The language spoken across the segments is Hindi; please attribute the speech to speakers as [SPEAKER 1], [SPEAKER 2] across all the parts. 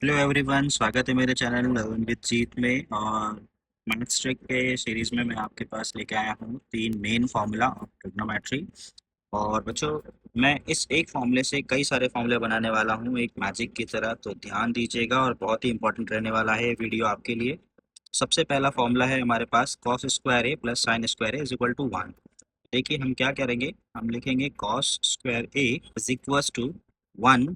[SPEAKER 1] हेलो एवरीवन, स्वागत है मेरे चैनल लर्न विद जीत में। और मैथ्स ट्रिक के सीरीज़ में मैं आपके पास लेके आया हूँ तीन मेन फार्मूला ऑफ ट्रिग्नोमेट्री। और बच्चों, मैं इस एक फार्मूले से कई सारे फार्मूले बनाने वाला हूँ एक मैजिक की तरह, तो ध्यान दीजिएगा और बहुत ही इंपॉर्टेंट रहने वाला है ये वीडियो आपके लिए। सबसे पहला फार्मूला है हमारे पास cos square A plus sine square A is equal to 1। देखिए हम क्या करेंगे, हम लिखेंगे cos square A is equal to 1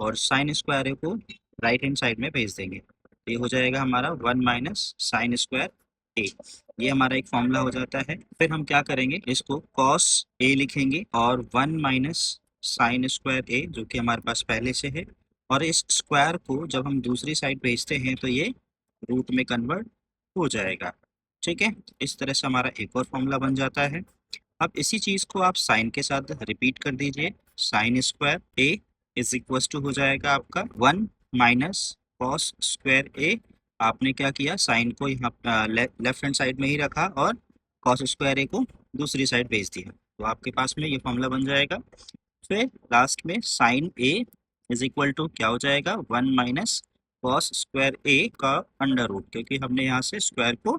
[SPEAKER 1] और साइन स्क्वायर ए को राइट हैंड साइड में भेज देंगे। ये हो जाएगा हमारा 1 माइनस साइन स्क्वायर ए। ये हमारा एक फॉर्मूला हो जाता है। फिर हम क्या करेंगे, इसको कॉस ए लिखेंगे और 1 माइनस साइन स्क्वायर ए जो कि हमारे पास पहले से है, और इस स्क्वायर को जब हम दूसरी साइड भेजते हैं तो ये रूट में कन्वर्ट हो जाएगा। ठीक है, इस तरह से हमारा एक और फॉर्मूला बन जाता है। अब इसी चीज़ को आप साइन के साथ रिपीट कर दीजिए। Sine square A is equal to हो जाएगा आपका 1 माइनस कॉस स्क्वायर ए। आपने क्या किया, साइन को यहाँ लेफ्ट हैंड साइड में ही रखा और कॉस स्क्वायर ए को दूसरी साइड भेज दिया, तो आपके पास में ये फॉर्मूला बन जाएगा। फिर लास्ट में sine a is equal to क्या हो जाएगा, 1 माइनस कॉस स्क्वायर ए का अंडर रूट, क्योंकि हमने यहाँ से स्क्वायर को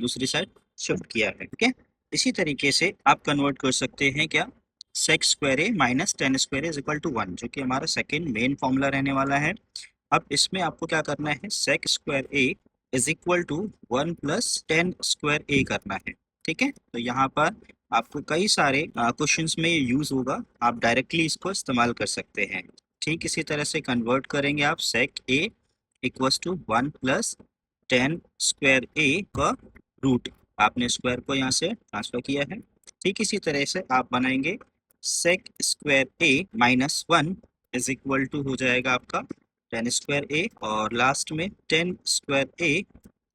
[SPEAKER 1] दूसरी साइड शिफ्ट किया है। ठीक है, इसी तरीके से आप कन्वर्ट कर सकते हैं क्या, sec square a minus tan square is equal to 1, जो कि हमारा सेकेंड मेन फॉर्मूला रहने वाला है। अब इसमें आपको क्या करना है, sec square A is equal to 1 plus tan square A करना है। ठीक है, तो यहाँ पर आपको कई सारे क्वेश्चंस में ये यूज होगा, आप डायरेक्टली इसको इस्तेमाल कर सकते हैं। ठीक इसी तरह से कन्वर्ट करेंगे आप sec A equals to 1 plus tan square A का रूट, आपने स्क्वायर को यहाँ से ट्रांसफर किया है। ठीक इसी तरह से आप बनाएंगे sec square a minus 1 is equal to हो जाएगा आपका टेन स्क्वायर ए, और लास्ट में tan square A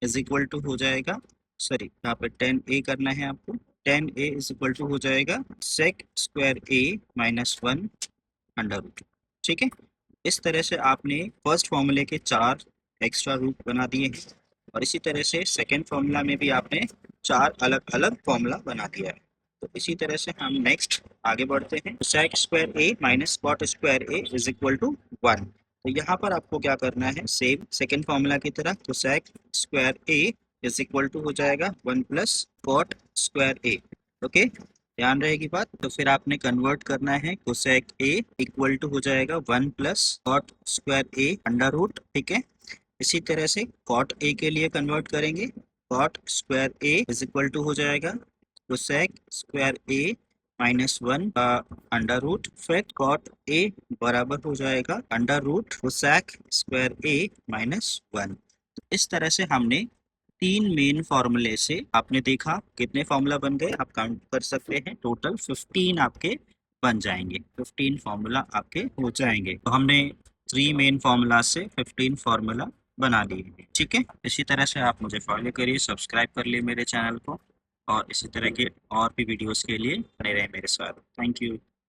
[SPEAKER 1] is equal to हो जाएगा, सॉरी यहाँ पे टेन ए करना है आपको, tan a is equal to हो जाएगा sec square a minus 1 under root. ठीक है, इस तरह से आपने फर्स्ट फॉर्मूले के चार एक्स्ट्रा रूट बना दिए हैं, और इसी तरह से सेकेंड फॉर्मूला में भी आपने चार अलग अलग फॉर्मूला बना दिया है। तो इसी तरह से हम नेक्स्ट आगे बढ़ते हैं। Sec square a minus cot square A is equal to 1। तो यहाँ पर आपको क्या करना है, सेम सेकेंड फॉर्मूला की तरह, तो sec square A is equal to हो जाएगा 1 plus cot square a. Okay, ध्यान रहेगी बात। तो फिर आपने कन्वर्ट करना है, कोसेक ए इक्वल टू हो जाएगा 1 plus cot square A under root. ठीक है, इसी तरह से कॉट ए के लिए कन्वर्ट करेंगे, cot square A is equal to हो जाएगा कोसेक स्क्वायर ए माइनस 1 का अंडर रूट, फिर कॉट ए बराबर हो जाएगा under root cosec square a minus 1। इस तरह से हमने तीन मेन फार्मूले से, आपने देखा कितने फार्मूला बन गए, आप काउंट कर सकते हैं, टोटल 15 आपके बन जाएंगे, 15 फार्मूला आपके हो जाएंगे। तो हमने थ्री मेन फार्मूला से 15 फार्मूला बना लिए हैं। ठीक है, इसी तरह से आप मुझे फॉलो करिए, सब्सक्राइब कर लिए मेरे चैनल को, और इसी तरह के और भी वीडियोस के लिए बने रहे मेरे साथ। Thank you.